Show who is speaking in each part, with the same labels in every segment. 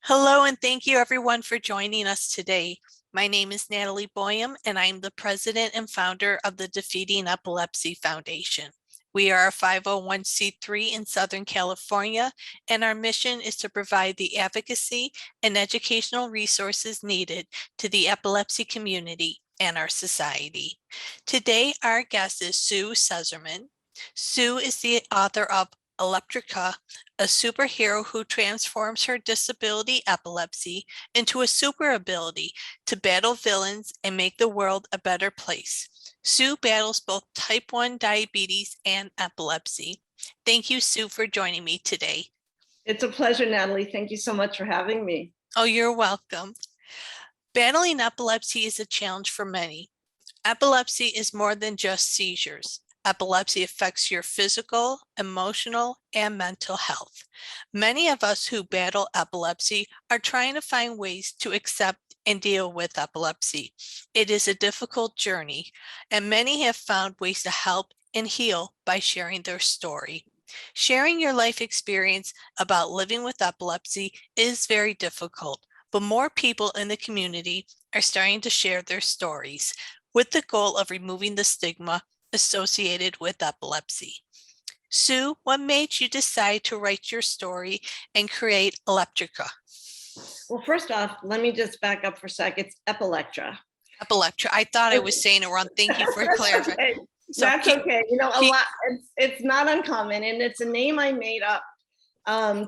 Speaker 1: Hello, and thank you everyone for joining us today. My name is Natalie Boyum, and I'm the president and founder of the Defeating Epilepsy Foundation. We are a 501c3 in Southern California, and our mission is to provide the advocacy and educational resources needed to the epilepsy community and our society. Today, our guest is Sue Seserman. Sue is the author of Epilectra, a superhero who transforms her disability epilepsy into a super ability to battle villains and make the world a better place. Sue battles both type 1 diabetes and epilepsy. Thank you, Sue, for joining me today.
Speaker 2: It's a pleasure, Natalie. Thank you so much for having me.
Speaker 1: Oh, you're welcome. Battling epilepsy is a challenge for many. Epilepsy is more than just seizures. Epilepsy affects your physical, emotional, and mental health. Many of us who battle epilepsy are trying to find ways to accept and deal with epilepsy. It is a difficult journey, and many have found ways to help and heal by sharing their story. Sharing your life experience about living with epilepsy is very difficult, but more people in the community are starting to share their stories with the goal of removing the stigma associated with epilepsy. Sue, what made you decide to write your story and create Epilectra?
Speaker 2: Well, first off, let me just back up for a sec. It's Epilectra.
Speaker 1: Epilectra. I thought I was saying it wrong. Thank you for clarifying.
Speaker 2: Okay. So that's okay. You know, a lot. It's not uncommon, and it's a name I made up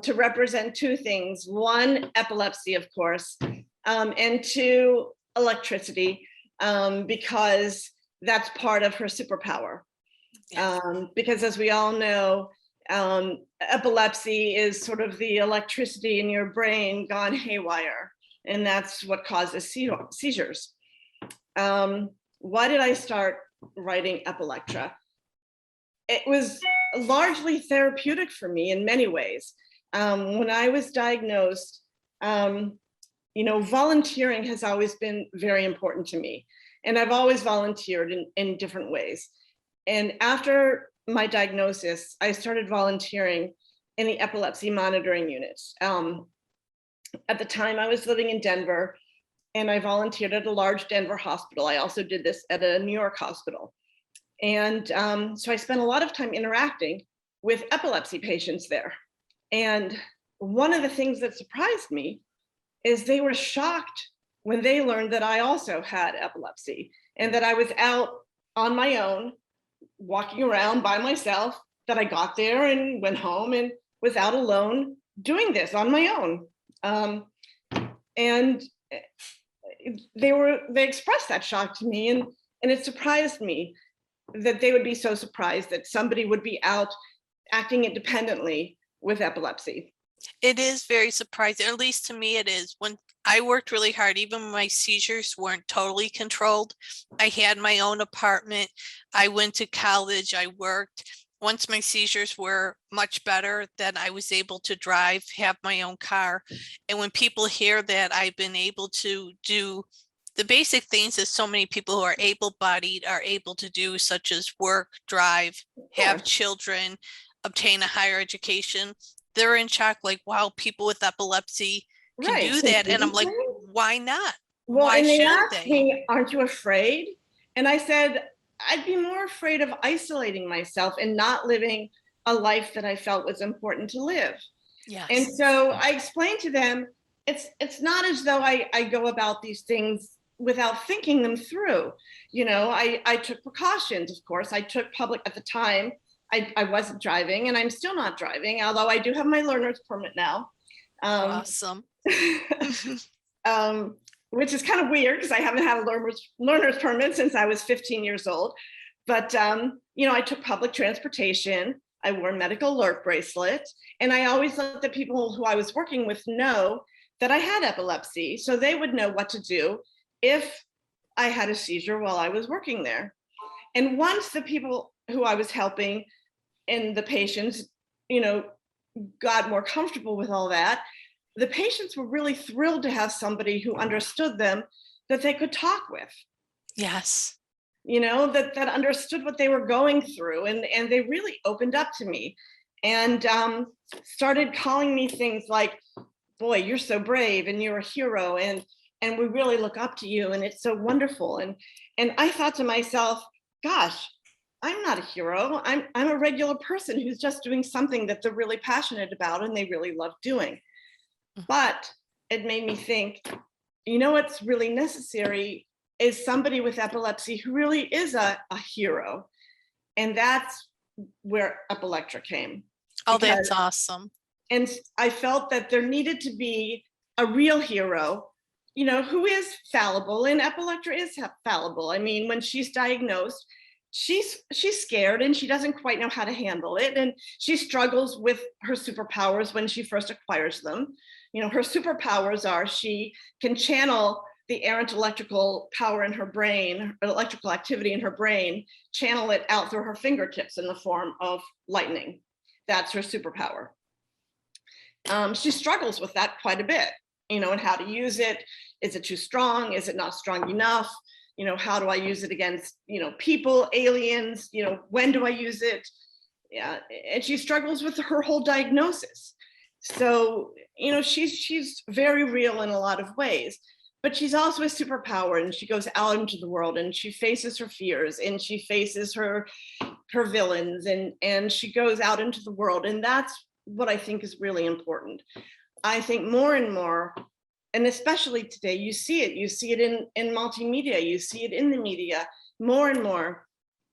Speaker 2: to represent two things. One, epilepsy, of course, and two, electricity, because that's part of her superpower.
Speaker 1: Yes.
Speaker 2: Because as we all know, epilepsy is sort of the electricity in your brain gone haywire, and that's what causes seizures. Why did I start writing Epilectra? It was largely therapeutic for me in many ways. When I was diagnosed, volunteering has always been very important to me. And I've always volunteered in different ways. And after my diagnosis, I started volunteering in the epilepsy monitoring unit. At the time, I was living in Denver, and I volunteered at a large Denver hospital. I also did this at a New York hospital. And so I spent a lot of time interacting with epilepsy patients there. And one of the things that surprised me is they were shocked when they learned that I also had epilepsy and that I was out on my own, walking around by myself, that I got there and went home and was out alone doing this on my own. And they expressed that shock to me, and it surprised me that they would be so surprised that somebody would be out acting independently with epilepsy.
Speaker 1: It is very surprising, or at least to me it is. When I worked really hard, even when my seizures weren't totally controlled, I had my own apartment, I went to college, I worked. Once my seizures were much better, then I was able to drive, have my own car. And when people hear that I've been able to do the basic things that so many people who are able-bodied are able to do, such as work, drive, have children, obtain a higher education, they're in shock, like, wow, people with epilepsy can do that. And I'm like, why not?
Speaker 2: Well,
Speaker 1: why
Speaker 2: and they asked me, aren't you afraid? And I said, I'd be more afraid of isolating myself and not living a life that I felt was important to live.
Speaker 1: Yes.
Speaker 2: And so I explained to them, it's not as though I go about these things without thinking them through. You know, I took precautions, of course. I took public at the time. I wasn't driving, and I'm still not driving, although I do have my learner's permit now.
Speaker 1: Awesome.
Speaker 2: Which is kind of weird because I haven't had a learner's permit since I was 15 years old. But, I took public transportation. I wore a medical alert bracelet, and I always let the people who I was working with know that I had epilepsy, so they would know what to do if I had a seizure while I was working there. And once the people who I was helping and the patients, got more comfortable with all that, the patients were really thrilled to have somebody who understood them that they could talk with.
Speaker 1: Yes.
Speaker 2: That understood what they were going through, and they really opened up to me and started calling me things like boy, you're so brave and you're a hero, and we really look up to you, and it's so wonderful. And I thought to myself, gosh, I'm not a hero. I'm a regular person who's just doing something that they're really passionate about and they really love doing. But it made me think, you know what's really necessary is somebody with epilepsy who really is a hero. And that's where Epilectra came.
Speaker 1: Oh, that's awesome.
Speaker 2: And I felt that there needed to be a real hero, you know, who is fallible, and Epilectra is fallible. I mean, when she's diagnosed, she's scared and she doesn't quite know how to handle it, and she struggles with her superpowers when she first acquires them. You know, her superpowers are she can channel the errant electrical power in her brain, electrical activity in her brain, channel it out through her fingertips in the form of lightning. That's her superpower. She struggles with that quite a bit, you know, and how to use it. Is it too strong? Is it not strong enough? You know, how do I use it against, you know, people, aliens? You know, when do I use it? Yeah, and she struggles with her whole diagnosis. So, you know, she's very real in a lot of ways, but she's also a superpower, and she goes out into the world and she faces her fears and she faces her villains, and she goes out into the world, and that's what I think is really important. I think more and more, and especially today, you see it in multimedia, you see it in the media, more and more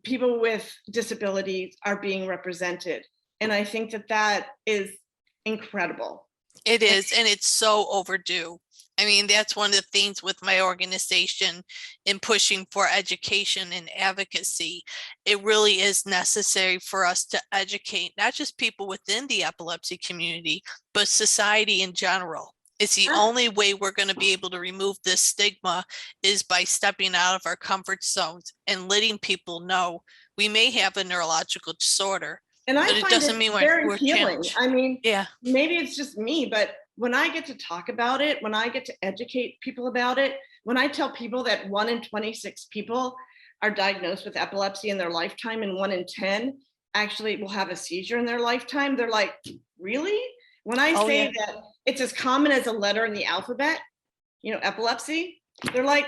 Speaker 2: people with disabilities are being represented. And I think that that is incredible.
Speaker 1: It is, and it's so overdue. I mean, that's one of the things with my organization in pushing for education and advocacy. It really is necessary for us to educate not just people within the epilepsy community, but society in general. It's the only way we're going to be able to remove this stigma is by stepping out of our comfort zones and letting people know we may have a neurological disorder.
Speaker 2: And I
Speaker 1: but it
Speaker 2: find
Speaker 1: doesn't
Speaker 2: it
Speaker 1: mean
Speaker 2: very
Speaker 1: we're
Speaker 2: healing.
Speaker 1: challenged.
Speaker 2: I mean,
Speaker 1: Yeah.
Speaker 2: maybe it's just me, but when I get to talk about it, when I get to educate people about it, when I tell people that 1 in 26 people are diagnosed with epilepsy in their lifetime, and 1 in 10 actually will have a seizure in their lifetime, they're like, really? When I say that it's as common as a letter in the alphabet, you know, epilepsy, they're like,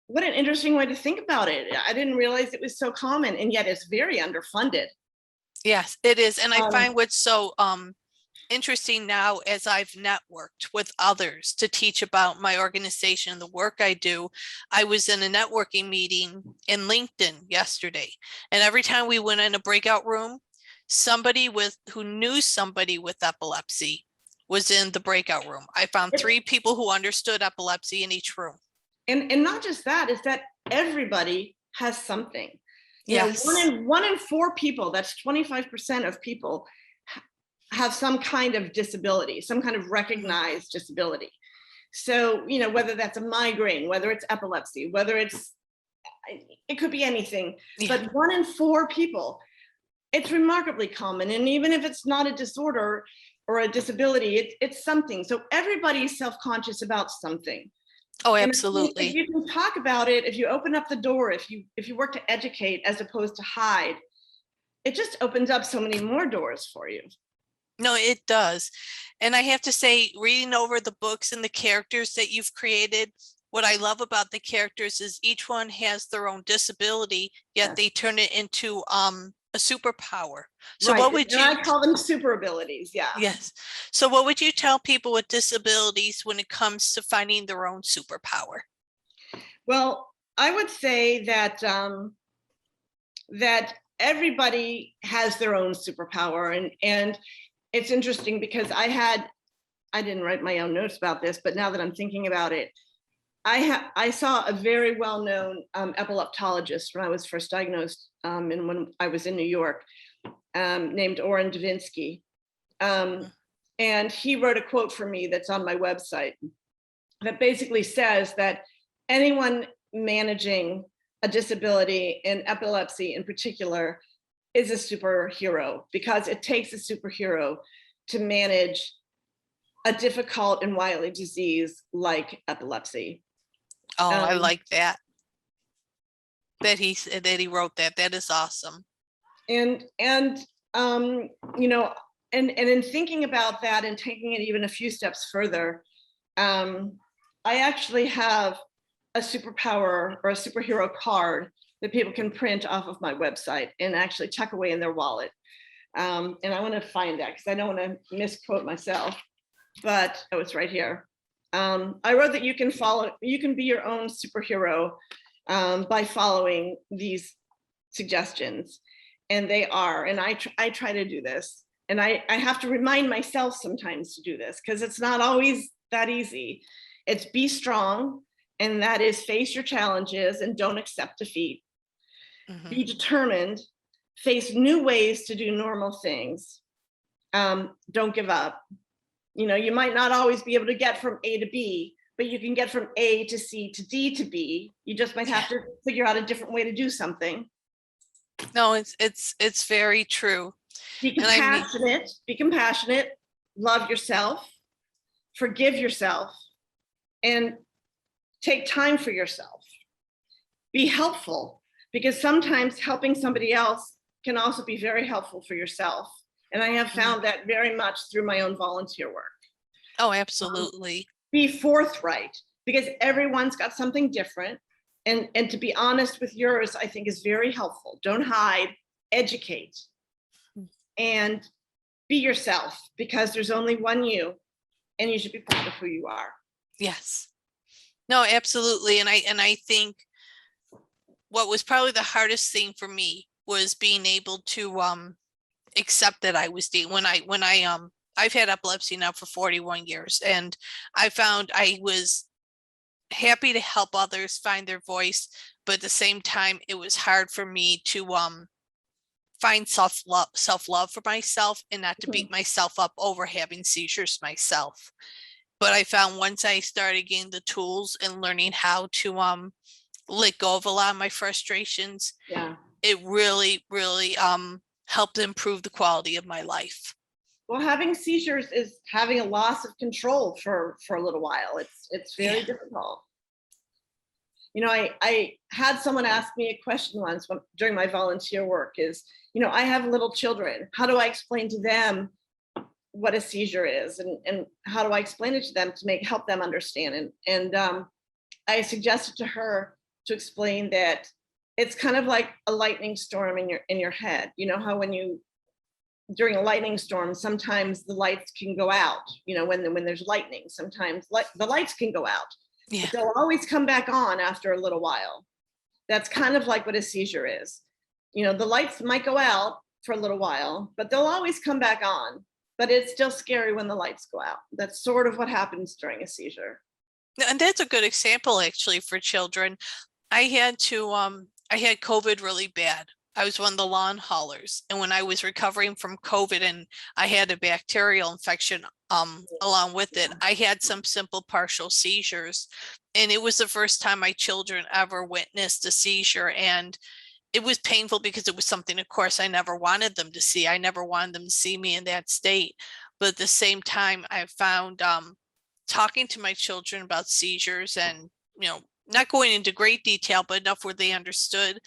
Speaker 2: what an interesting way to think about it. I didn't realize it was so common, and yet it's very underfunded.
Speaker 1: Yes, it is. And I find what's so interesting now as I've networked with others to teach about my organization and the work I do. I was in a networking meeting in LinkedIn yesterday, and every time we went in a breakout room, somebody who knew somebody with epilepsy was in the breakout room. I found 3 people who understood epilepsy in each room.
Speaker 2: And not just that, is that everybody has something.
Speaker 1: Yes.
Speaker 2: You know, 1 in 4 people, that's 25% of people, have some kind of disability, some kind of recognized disability. So, you know, whether that's a migraine, whether it's epilepsy, whether it could be anything, but 1 in 4 people, it's remarkably common. And even if it's not a disorder or a disability, it's something. So everybody's self-conscious about something.
Speaker 1: Oh, absolutely.
Speaker 2: And if you can talk about it, if you open up the door, if you work to educate as opposed to hide, it just opens up so many more doors for you.
Speaker 1: No, it does. And I have to say, reading over the books and the characters that you've created, what I love about the characters is each one has their own disability, yet they turn it into a superpower. So what would you,
Speaker 2: I call them super abilities? Yeah.
Speaker 1: Yes. So what would you tell people with disabilities when it comes to finding their own superpower?
Speaker 2: Well, I would say that that everybody has their own superpower, and it's interesting because I didn't write my own notes about this, but now that I'm thinking about it, I saw a very well-known epileptologist when I was first diagnosed, and when I was in New York, named Orrin Davinsky. And he wrote a quote for me that's on my website that basically says that anyone managing a disability, and epilepsy in particular, is a superhero, because it takes a superhero to manage a difficult and wily disease like epilepsy.
Speaker 1: Oh, I like that. That he wrote that. That is awesome.
Speaker 2: And you know, and in thinking about that and taking it even a few steps further, I actually have a superpower or a superhero card that people can print off of my website and actually tuck away in their wallet. And I want to find that because I don't want to misquote myself, but oh, it's right here. I wrote that you can be your own superhero by following these suggestions, and they are. And I try to do this, and I have to remind myself sometimes to do this because it's not always that easy. It's be strong, and that is face your challenges and don't accept defeat.
Speaker 1: Mhm.
Speaker 2: Be determined, face new ways to do normal things. Don't give up. You know, you might not always be able to get from A to B, but you can get from A to C to D to B. You just might have to figure out a different way to do something.
Speaker 1: No, it's very true.
Speaker 2: Be
Speaker 1: And I mean,
Speaker 2: compassionate, love yourself, forgive yourself, and take time for yourself. Be helpful, because sometimes helping somebody else can also be very helpful for yourself. And I have found that very much through my own volunteer work.
Speaker 1: oh, absolutely.
Speaker 2: Be forthright, because everyone's got something different. And to be honest with yours, I think is very helpful. Don't hide, educate, and be yourself, because there's only one you, and you should be proud of who you are.
Speaker 1: Yes. No, absolutely. And I think what was probably the hardest thing for me was being able to accept that I was when I've had epilepsy now for 41 years, and I found I was happy to help others find their voice, but at the same time it was hard for me to find self-love for myself and not to beat myself up over having seizures myself. But I found once I started getting the tools and learning how to let go of a lot of my frustrations, it really helped improve the quality of my life.
Speaker 2: Well, having seizures is having a loss of control for a little while. It's very difficult. You know, I had someone ask me a question once during my volunteer work is, you know, I have little children. How do I explain to them what a seizure is? And how do I explain it to them to help them understand? And I suggested to her to explain that it's kind of like a lightning storm in your head. You know how when during a lightning storm, sometimes the lights can go out. You know, when there's lightning, sometimes the lights can go out.
Speaker 1: Yeah.
Speaker 2: But they'll always come back on after a little while. That's kind of like what a seizure is. You know, the lights might go out for a little while, but they'll always come back on. But it's still scary when the lights go out. That's sort of what happens during a seizure.
Speaker 1: And that's a good example actually for children. I had COVID really bad. I was one of the lawn haulers, and when I was recovering from COVID and I had a bacterial infection along with it, I had some simple partial seizures, and it was the first time my children ever witnessed a seizure, and it was painful because it was something, of course, I never wanted them to see. I never wanted them to see me in that state. But at the same time, I found talking to my children about seizures and, you know, not going into great detail, but enough where they understood,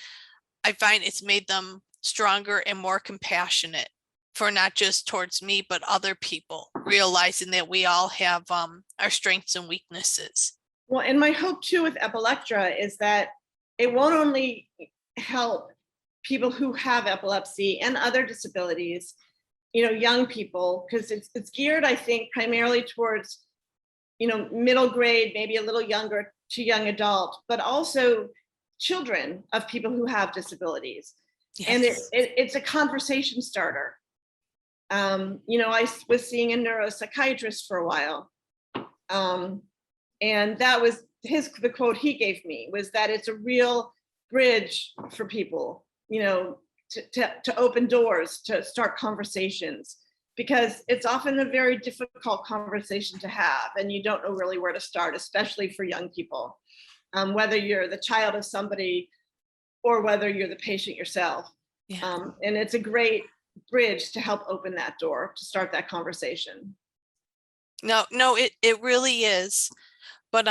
Speaker 1: I find it's made them stronger and more compassionate for not just towards me, but other people, realizing that we all have our strengths and weaknesses.
Speaker 2: Well, and my hope too with Epilectra is that it won't only help people who have epilepsy and other disabilities, you know, young people, because it's geared, I think, primarily towards, you know, middle grade, maybe a little younger to young adult, but also children of people who have disabilities. Yes. And it's a conversation starter. You know, I was seeing a neuropsychiatrist for a while. And that was the quote he gave me was that it's a real bridge for people, you know, to open doors, to start conversations, because it's often a very difficult conversation to have and you don't know really where to start, especially for young people, whether you're the child of somebody or whether you're the patient yourself. Yeah. And it's a great bridge to help open that door, to start that conversation.
Speaker 1: No, it really is. But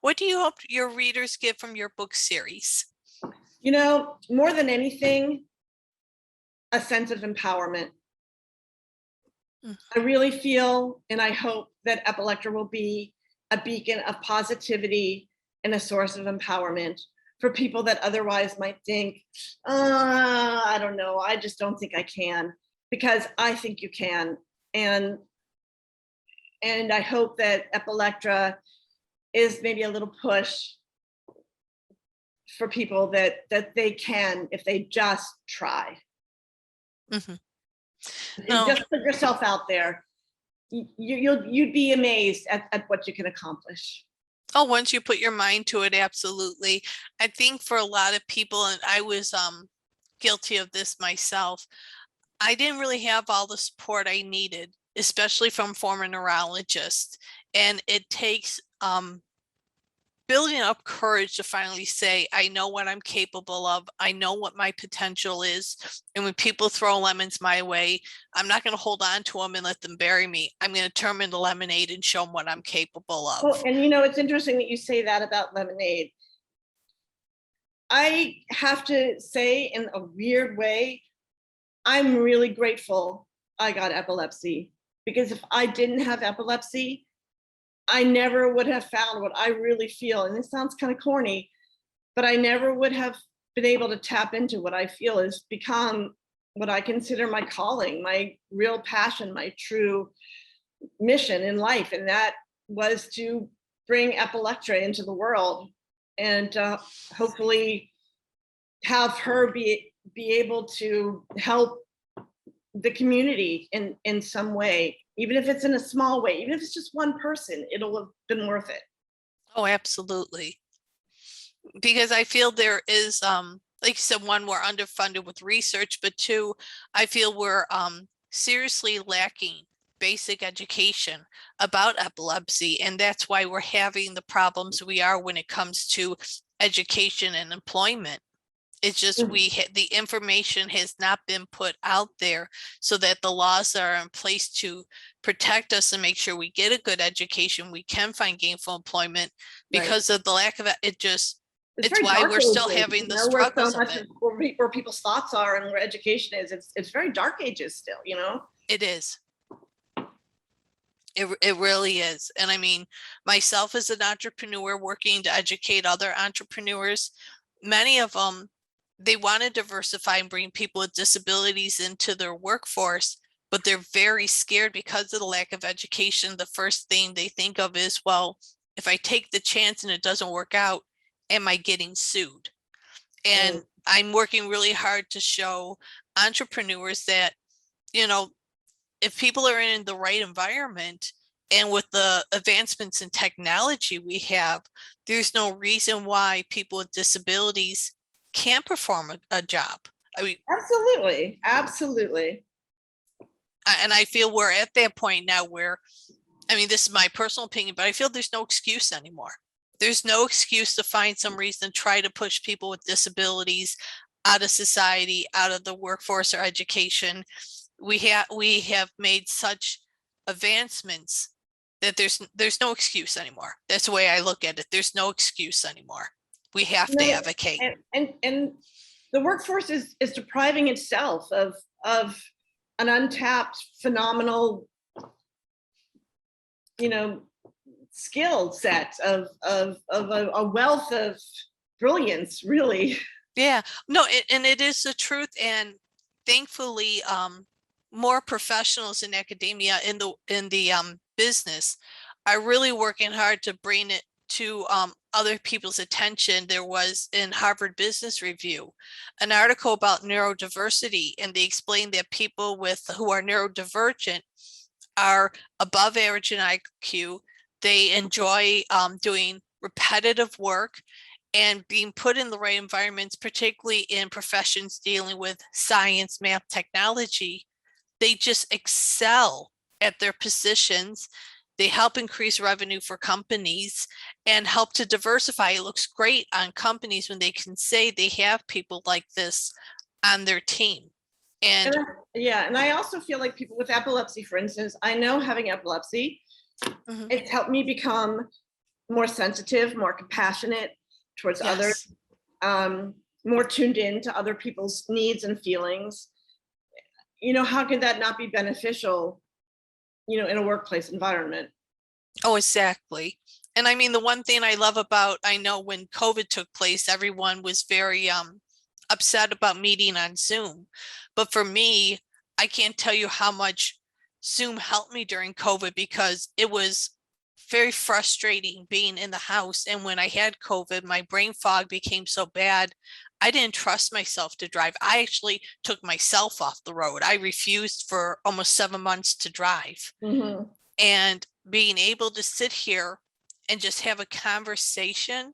Speaker 1: what do you hope your readers get from your book series?
Speaker 2: You know, more than anything, a sense of empowerment.
Speaker 1: Mm.
Speaker 2: I really feel and I hope that Epilectra will be a beacon of positivity and a source of empowerment for people that otherwise might think, I don't know, I just don't think I can, because I think you can. And I hope that Epilectra is maybe a little push for people that they can if they just try.
Speaker 1: Mhm.
Speaker 2: If you
Speaker 1: No,
Speaker 2: just put yourself out there, you'd be amazed at what you can accomplish.
Speaker 1: oh, once you put your mind to it, absolutely. I think for a lot of people, and I was guilty of this myself, I didn't really have all the support I needed, especially from former neurologists. And it takes building up courage to finally say, I know what I'm capable of. I know what my potential is. And when people throw lemons my way, I'm not going to hold on to them and let them bury me. I'm going to turn them into lemonade and show them what I'm capable
Speaker 2: Oh,
Speaker 1: of.
Speaker 2: and it's interesting that you say that about lemonade. I have to say, in a weird way, I'm really grateful I got epilepsy, because if I didn't have epilepsy, I never would have found what I really feel. And this sounds kind of corny, but I never would have been able to tap into what I feel has become what I consider my calling, my real passion, my true mission in life. And that was to bring Epilectra into the world and hopefully have her be able to help the community in some way, even if it's in a small way, even if it's just one person, it'll have been worth it.
Speaker 1: Oh, absolutely. Because I feel there is, like you said, one, we're underfunded with research, but two, I feel we're seriously lacking basic education about epilepsy. And that's why we're having the problems we are when it comes to education and employment. It's just the information has not been put out there so that the laws are in place to protect us and make sure we get a good education. We can find gainful employment
Speaker 2: Right.
Speaker 1: because of the lack of it.
Speaker 2: It's
Speaker 1: It's
Speaker 2: very
Speaker 1: why
Speaker 2: dark
Speaker 1: we're still
Speaker 2: ages,
Speaker 1: having the
Speaker 2: where so
Speaker 1: struggles of
Speaker 2: much
Speaker 1: it.
Speaker 2: where people's thoughts are and where education is. It's very dark ages still,
Speaker 1: It is. It really is. And I mean, myself as an entrepreneur working to educate other entrepreneurs, many of them, they want to diversify and bring people with disabilities into their workforce, but they're very scared because of the lack of education. The first thing they think of is, well, if I take the chance and it doesn't work out, am I getting sued? And I'm working really hard to show entrepreneurs that, you know, if people are in the right environment and with the advancements in technology we have, there's no reason why people with disabilities can't perform a job. I mean,
Speaker 2: absolutely.
Speaker 1: and I feel we're at that point now where, I mean, this is my personal opinion, but I feel there's no excuse anymore. There's no excuse to find some reason to try to push people with disabilities out of society, out of the workforce or education. We have made such advancements that there's no excuse anymore. That's the way I look at it. There's no excuse anymore. We have to advocate.
Speaker 2: And the workforce is depriving itself of an untapped, phenomenal, skill set of a wealth of brilliance, really.
Speaker 1: Yeah, no, and it is the truth. And thankfully, more professionals in academia in the business are really working hard to bring it to other people's attention. There was in Harvard Business Review an article about neurodiversity, and they explained that people who are neurodivergent are above average in IQ. They enjoy doing repetitive work and being put in the right environments, particularly in professions dealing with science, math, technology. They just excel at their positions. They help increase revenue for companies and help to diversify. It looks great on companies when they can say they have people like this on their team. And
Speaker 2: and I also feel like people with epilepsy, for instance, I know having epilepsy, it's helped me become more sensitive, more compassionate towards others, more tuned in to other people's needs and feelings. How could that not be beneficial in a workplace environment.
Speaker 1: Oh, exactly. And I mean, the one thing I love about, I know when COVID took place, everyone was very upset about meeting on Zoom. But for me, I can't tell you how much Zoom helped me during COVID, because it was very frustrating being in the house. And when I had COVID, my brain fog became so bad, I didn't trust myself to drive. I actually took myself off the road. I refused for almost 7 months to drive.
Speaker 2: Mhm.
Speaker 1: And being able to sit here and just have a conversation,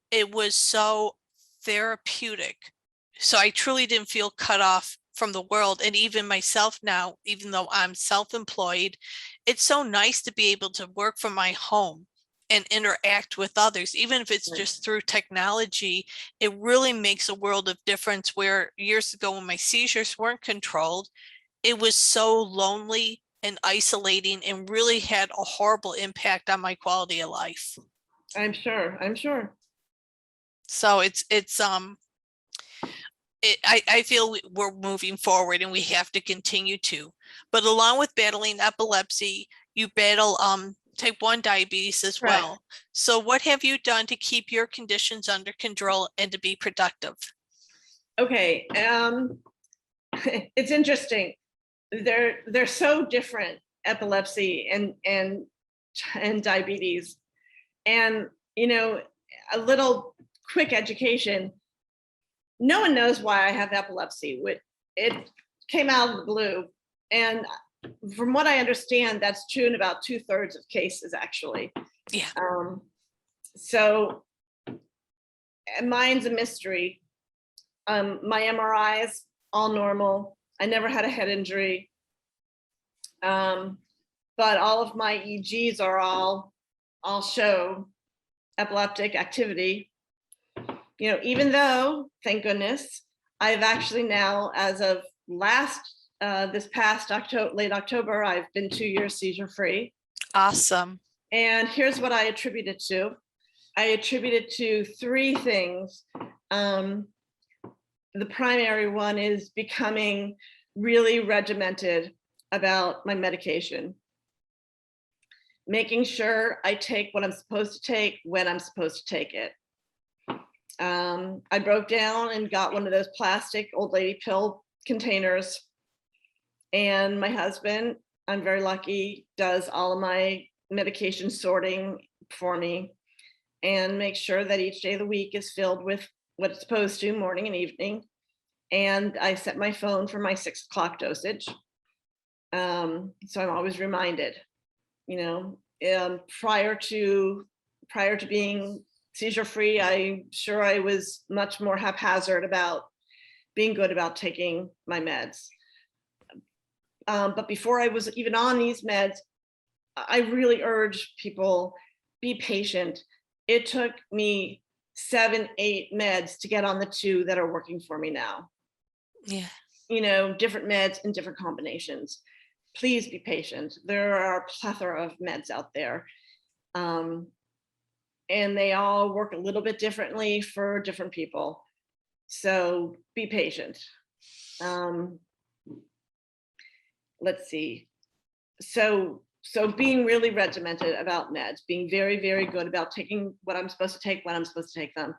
Speaker 1: it was so therapeutic. So I truly didn't feel cut off from the world. And even myself now, even though I'm self-employed, it's so nice to be able to work from my home and interact with others, even if it's
Speaker 2: Right.
Speaker 1: just through technology. It really makes a world of difference, where years ago when my seizures weren't controlled, it was so lonely and isolating, and really had a horrible impact on my quality of life.
Speaker 2: I'm sure.
Speaker 1: So I feel we're moving forward, and we have to continue to. But along with battling epilepsy, you battle type 1 diabetes as
Speaker 2: Correct.
Speaker 1: well. So what have you done to keep your conditions under control and to be productive?
Speaker 2: Okay, it's interesting. They're so different, epilepsy and diabetes. And a little quick education. No one knows why I have epilepsy. It came out of the blue. And from what I understand, that's true in about 2/3 of cases, actually.
Speaker 1: Yeah.
Speaker 2: So mine's a mystery. My MRIs, all normal. I never had a head injury. But all of my EGs are all show epileptic activity. Even though, thank goodness, I've actually now, as of this past late October, I've been 2 years seizure free.
Speaker 1: Awesome.
Speaker 2: And here's what I attribute it to. I attribute it to 3 things. The primary one is becoming really regimented about my medication. Making sure I take what I'm supposed to take when I'm supposed to take it. I broke down and got one of those plastic old lady pill containers. And my husband, I'm very lucky, does all of my medication sorting for me and make sure that each day of the week is filled with what it's supposed to, morning and evening. And I set my phone for my 6 o'clock dosage. So I'm always reminded, prior to being seizure free, I'm sure I was much more haphazard about being good about taking my meds. But before I was even on these meds, I really urge people, be patient. It took me 7, 8 meds to get on the 2 that are working for me now.
Speaker 1: Yeah.
Speaker 2: Different meds and different combinations. Please be patient. There are a plethora of meds out there. And they all work a little bit differently for different people. So be patient. Let's see. So being really regimented about meds, being very, very good about taking what I'm supposed to take when I'm supposed to take them.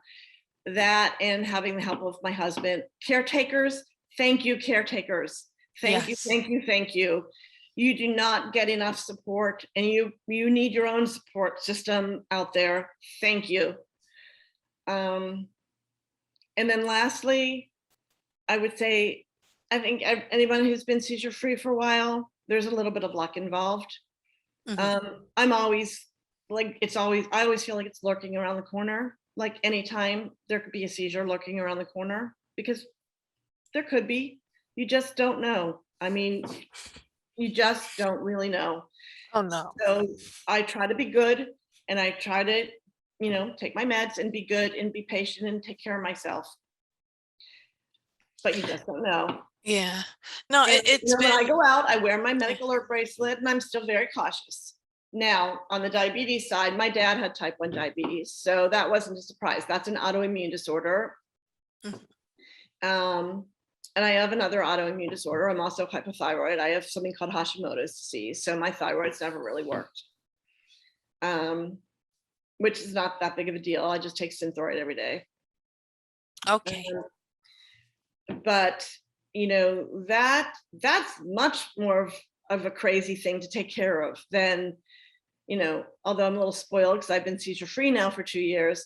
Speaker 2: That, and having the help of my husband. Caretakers, thank you, caretakers. Thank you, thank you, thank you. You do not get enough support, and you need your own support system out there. Thank you. And then lastly, I would say, I think anyone who's been seizure free for a while, there's a little bit of luck involved. I'm always like, I always feel like it's lurking around the corner. Like anytime there could be a seizure lurking around the corner, because there could be, you just don't know. I mean, you just don't really know.
Speaker 1: Oh no.
Speaker 2: So I try to be good, and I try to, take my meds and be good and be patient and take care of myself. But you just don't know.
Speaker 1: Yeah. No,
Speaker 2: When I go out, I wear my medical alert bracelet, and I'm still very cautious. Now, on the diabetes side, my dad had type 1 diabetes, so that wasn't a surprise. That's an autoimmune disorder. And I have another autoimmune disorder. I'm also hypothyroid. I have something called Hashimoto's disease. So my thyroid's never really worked, which is not that big of a deal. I just take Synthroid every day.
Speaker 1: Okay.
Speaker 2: But that's much more of a crazy thing to take care of than, although I'm a little spoiled because I've been seizure free now for 2 years.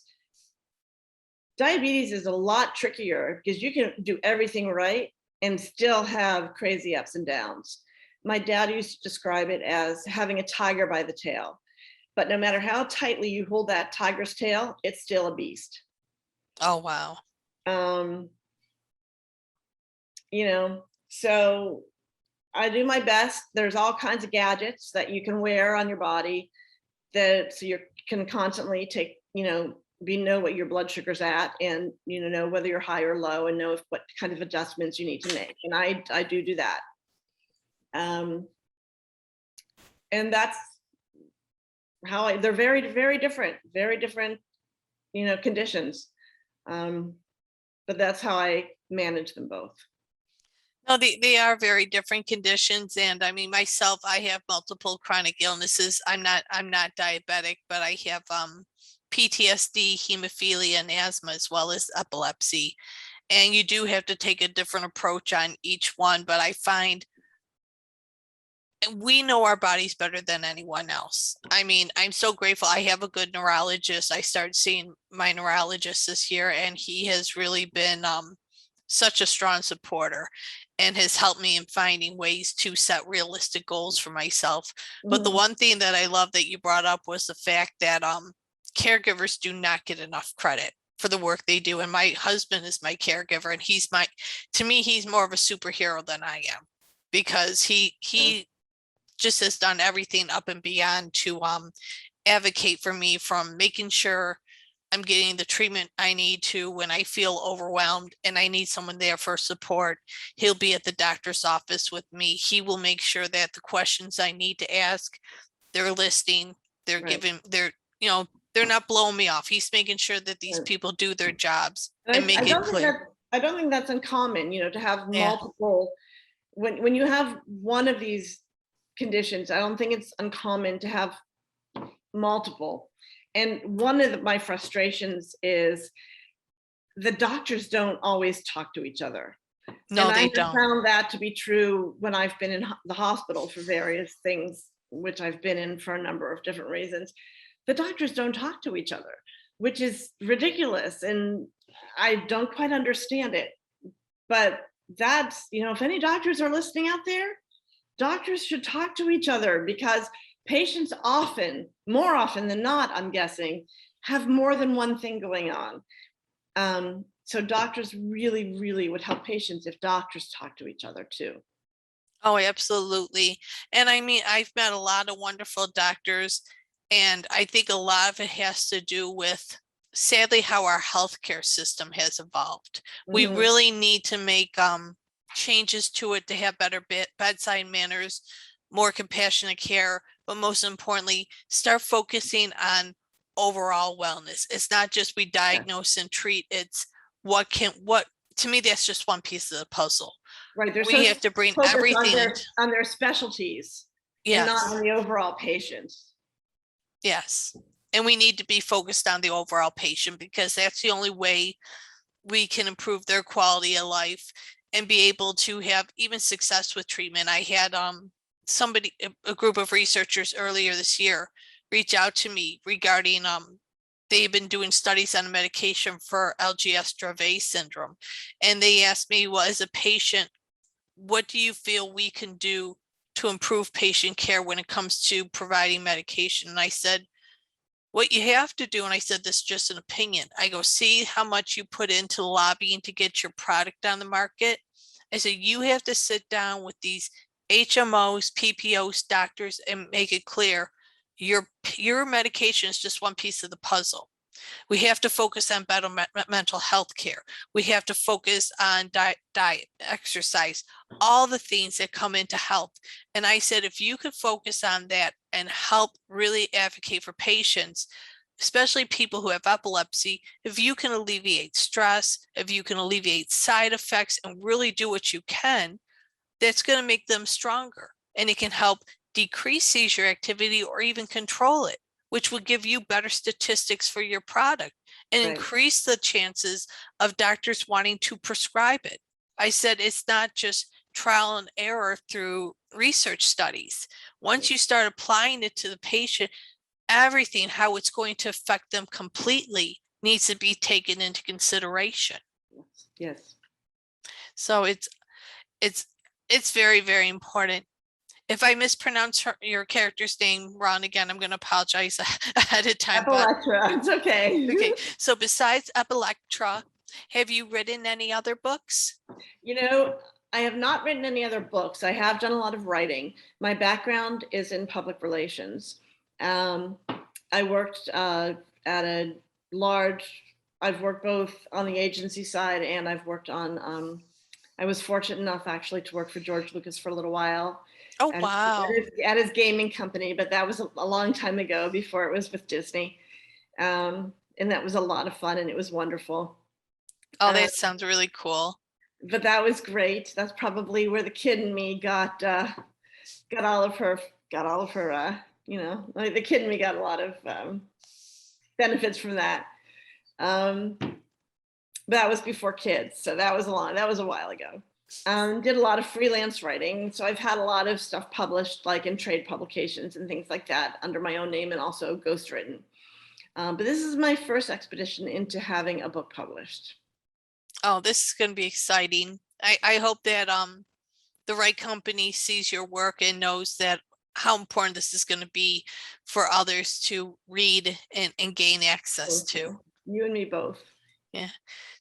Speaker 2: Diabetes is a lot trickier because you can do everything right and still have crazy ups and downs. My dad used to describe it as having a tiger by the tail, but no matter how tightly you hold that tiger's tail, it's still a beast.
Speaker 1: Oh, wow.
Speaker 2: So I do my best. There's all kinds of gadgets that you can wear on your body so you can constantly take, know what your blood sugar's at, and know whether you're high or low, and know what kind of adjustments you need to make. And I do that. And that's how they're very, very different, conditions. But that's how I manage them both.
Speaker 1: No, they are very different conditions. And I mean, myself, I have multiple chronic illnesses. I'm not diabetic, but I have PTSD, hemophilia, and asthma, as well as epilepsy. And you do have to take a different approach on each one. But I find we know our bodies better than anyone else. I mean, I'm so grateful. I have a good neurologist. I started seeing my neurologist this year, and he has really been such a strong supporter and has helped me in finding ways to set realistic goals for myself. But the one thing that I love that you brought up was the fact that caregivers do not get enough credit for the work they do. And my husband is my caregiver, and to me, he's more of a superhero than I am, because he just has done everything up and beyond to advocate for me, from making sure I'm getting the treatment I need to when I feel overwhelmed and I need someone there for support. He'll be at the doctor's office with me. He will make sure that the questions I need to ask, they're listening, they're giving, they're not blowing me off. He's making sure that these people do their jobs and make it clear.
Speaker 2: I don't think that's uncommon, to have multiple, when you have one of these conditions, I don't think it's uncommon to have multiple. And one of my frustrations is the doctors don't always talk to each other.
Speaker 1: No, they don't.
Speaker 2: I found that to be true when I've been in the hospital for various things, which I've been in for a number of different reasons. The doctors don't talk to each other, which is ridiculous. And I don't quite understand it. But that's, if any doctors are listening out there, doctors should talk to each other, because patients more often than not, I'm guessing, have more than one thing going on. So doctors really, really would help patients if doctors talk to each other too.
Speaker 1: Oh, absolutely. And I mean, I've met a lot of wonderful doctors, and I think a lot of it has to do with, sadly, how our healthcare system has evolved. We really need to make changes to it to have better bedside manners, more compassionate care, but most importantly, start focusing on overall wellness. It's not just we diagnose and treat, it's to me, that's just one piece of the puzzle.
Speaker 2: Right.
Speaker 1: We have to bring everything
Speaker 2: on their specialties,
Speaker 1: and
Speaker 2: not on the overall patient.
Speaker 1: Yes. And we need to be focused on the overall patient, because that's the only way we can improve their quality of life and be able to have even success with treatment. I had a group of researchers earlier this year reach out to me regarding they've been doing studies on a medication for LGS-Dravet syndrome, and they asked me, well, as a patient, what do you feel we can do to improve patient care when it comes to providing medication? And I said, what you have to do, and I said, this is just an opinion, I go, see how much you put into lobbying to get your product on the market. I said, you have to sit down with these HMOs, PPOs, doctors, and make it clear your medication is just one piece of the puzzle. We have to focus on better mental health care. We have to focus on diet, exercise, all the things that come into health. And I said, if you could focus on that and help really advocate for patients, especially people who have epilepsy, if you can alleviate stress, if you can alleviate side effects and really do what you can, that's going to make them stronger. And it can help decrease seizure activity or even control it, which will give you better statistics for your product and
Speaker 2: Right.
Speaker 1: increase the chances of doctors wanting to prescribe it. I said it's not just trial and error through research studies. Once you start applying it to the patient, everything, how it's going to affect them completely, needs to be taken into consideration.
Speaker 2: Yes.
Speaker 1: So it's very, very important. If I mispronounce your character's name wrong again, I'm going to apologize ahead of time.
Speaker 2: Epilectra, it's okay.
Speaker 1: Okay, so besides Epilectra, have you written any other books?
Speaker 2: You know, I have not written any other books. I have done a lot of writing. My background is in public relations. I worked at a large, I've worked both on the agency side and I've worked on, I was fortunate enough actually to work for George Lucas for a little while.
Speaker 1: Oh, wow.
Speaker 2: At his gaming company, but that was a long time ago before it was with Disney. And that was a lot of fun and it was wonderful.
Speaker 1: Oh, that sounds really cool.
Speaker 2: But that was great. That's probably where the kid in me got all of her, you know, like the kid in me got a lot of benefits from that. That was before kids, so that was a while ago. Did a lot of freelance writing, so I've had a lot of stuff published, like in trade publications and things like that, under my own name and also ghostwritten. But this is my first expedition into having a book published.
Speaker 1: Oh, this is going to be exciting. I hope that the right company sees your work and knows that how important this is going to be for others to read and gain access to.
Speaker 2: You and me both.
Speaker 1: Yeah.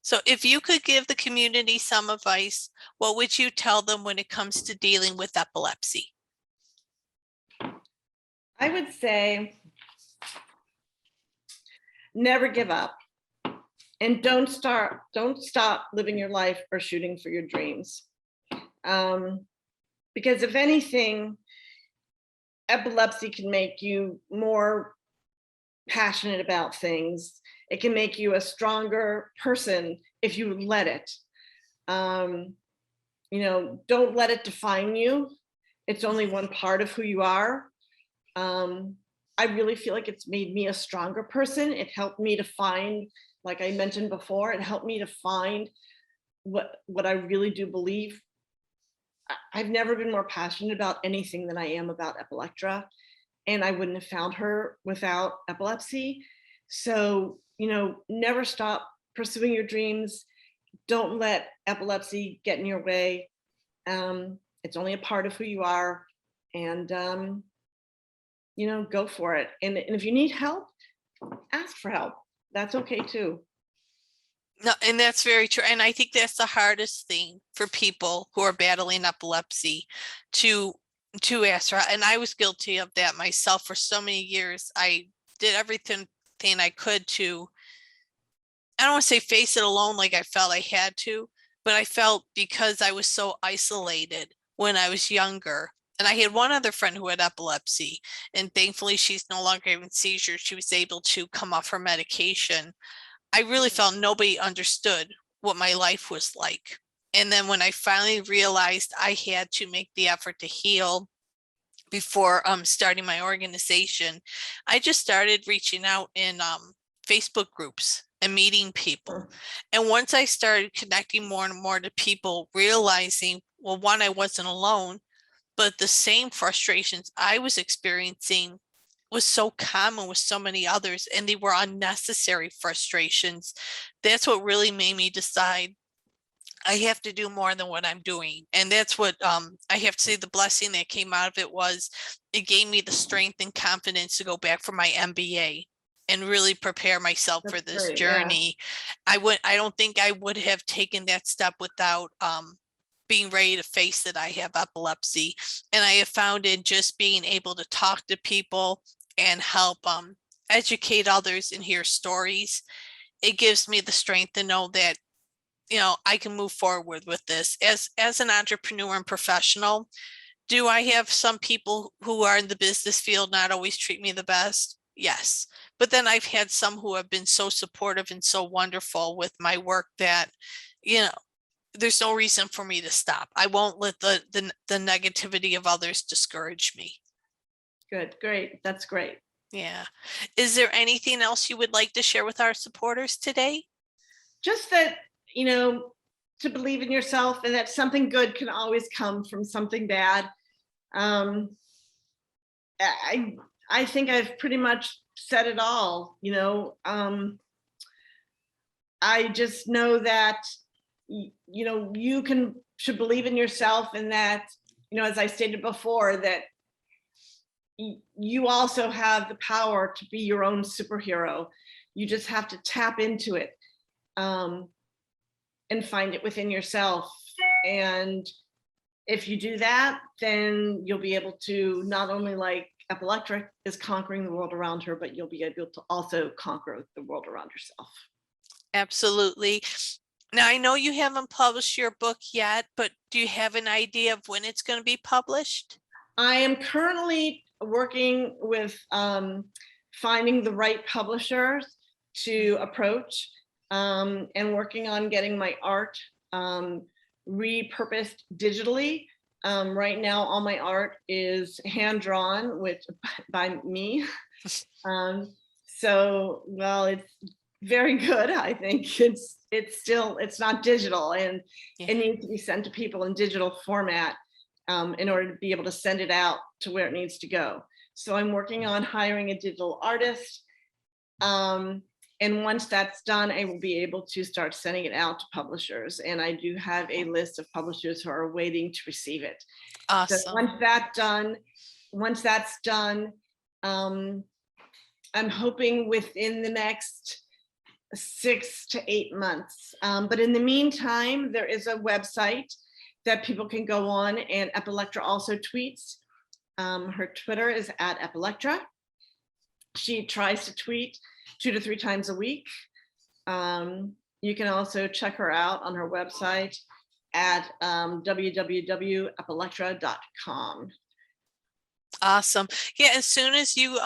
Speaker 1: So if you could give the community some advice, what would you tell them when it comes to dealing with epilepsy?
Speaker 2: I would say never give up and don't stop living your life or shooting for your dreams. Because if anything, epilepsy can make you more passionate about things. It can make you a stronger person if you let it. You know, don't let it define you. It's only one part of who you are. I really feel like it's made me a stronger person. It helped me to find, like I mentioned before, it helped me to find what I really do believe. I've never been more passionate about anything than I am about Epilectra, and I wouldn't have found her without epilepsy. So, you know, never stop pursuing your dreams. Don't let epilepsy get in your way. It's only a part of who you are, and you know, go for it. And if you need help, ask for help. That's okay too.
Speaker 1: No, and that's very true. And I think that's the hardest thing for people who are battling epilepsy to ask for. And I was guilty of that myself for so many years. I did everything I could to, I don't want to say face it alone like I felt I had to, but I felt because I was so isolated when I was younger. And I had one other friend who had epilepsy, and thankfully she's no longer having seizures. She was able to come off her medication. I really felt nobody understood what my life was like. And then when I finally realized I had to make the effort to heal before starting my organization, I just started reaching out in Facebook groups and meeting people. And once I started connecting more and more to people, realizing, well, one, I wasn't alone, but the same frustrations I was experiencing was so common with so many others, and they were unnecessary frustrations. That's what really made me decide I have to do more than what I'm doing. And that's what I have to say, the blessing that came out of it was it gave me the strength and confidence to go back for my MBA and really prepare myself for this journey. Yeah. I don't think I would have taken that step without being ready to face that I have epilepsy. And I have found in just being able to talk to people and help educate others and hear stories, it gives me the strength to know that, you know, I can move forward with this as an entrepreneur and professional. Do I have some people who are in the business field not always treat me the best? Yes. But then I've had some who have been so supportive and so wonderful with my work that, you know, there's no reason for me to stop. I won't let the negativity of others discourage me.
Speaker 2: Good, great. That's great.
Speaker 1: Yeah. Is there anything else you would like to share with our supporters today?
Speaker 2: Just that, you know, to believe in yourself and that something good can always come from something bad. Um, I think I've pretty much said it all, you know. I just know that, you know, you should believe in yourself, and that, you know, as I stated before, that you also have the power to be your own superhero. You just have to tap into it, and find it within yourself. And if you do that, then you'll be able to, not only like Epilectra is conquering the world around her, but you'll be able to also conquer the world around yourself.
Speaker 1: Absolutely. Now, I know you haven't published your book yet, but do you have an idea of when it's going to be published?
Speaker 2: I am currently working with finding the right publishers to approach, and working on getting my art repurposed digitally. Right now, all my art is hand drawn, which by me. So, well, it's very good. I think it's not digital, and
Speaker 1: Yeah.
Speaker 2: it needs to be sent to people in digital format, in order to be able to send it out to where it needs to go. So I'm working on hiring a digital artist. And once that's done, I will be able to start sending it out to publishers. And I do have a list of publishers who are waiting to receive it. So
Speaker 1: Awesome.
Speaker 2: once that's done, I'm hoping within the next 6 to 8 months. But in the meantime, there is a website that people can go on, and Epilectra also tweets. Her Twitter is at Epilectra. She tries to tweet 2 to 3 times a week. You can also check her out on her website at www.epilectra.com.
Speaker 1: Awesome. Yeah, as soon as you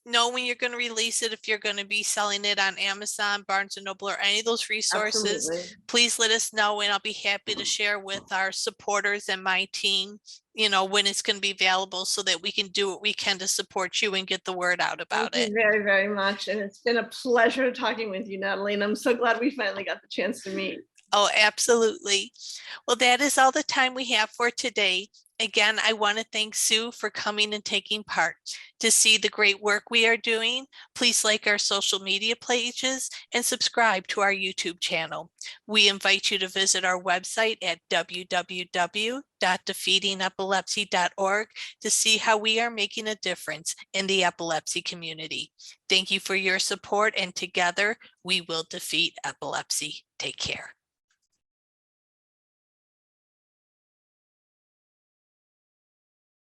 Speaker 1: know when you're going to release it, if you're going to be selling it on Amazon, Barnes and Noble, or any of those resources,
Speaker 2: Absolutely.
Speaker 1: please let us know, and I'll be happy to share with our supporters and my team, you know, when it's going to be available, so that we can do what we can to support you and get the word out about
Speaker 2: Thank
Speaker 1: it.
Speaker 2: you very, very much. And it's been a pleasure talking with you, Natalie. And I'm so glad we finally got the chance to meet.
Speaker 1: Oh, absolutely. Well, that is all the time we have for today. Again, I want to thank Sue for coming and taking part. To see the great work we are doing, please like our social media pages and subscribe to our YouTube channel. We invite you to visit our website at www.defeatingepilepsy.org to see how we are making a difference in the epilepsy community. Thank you for your support, and together we will defeat epilepsy. Take care.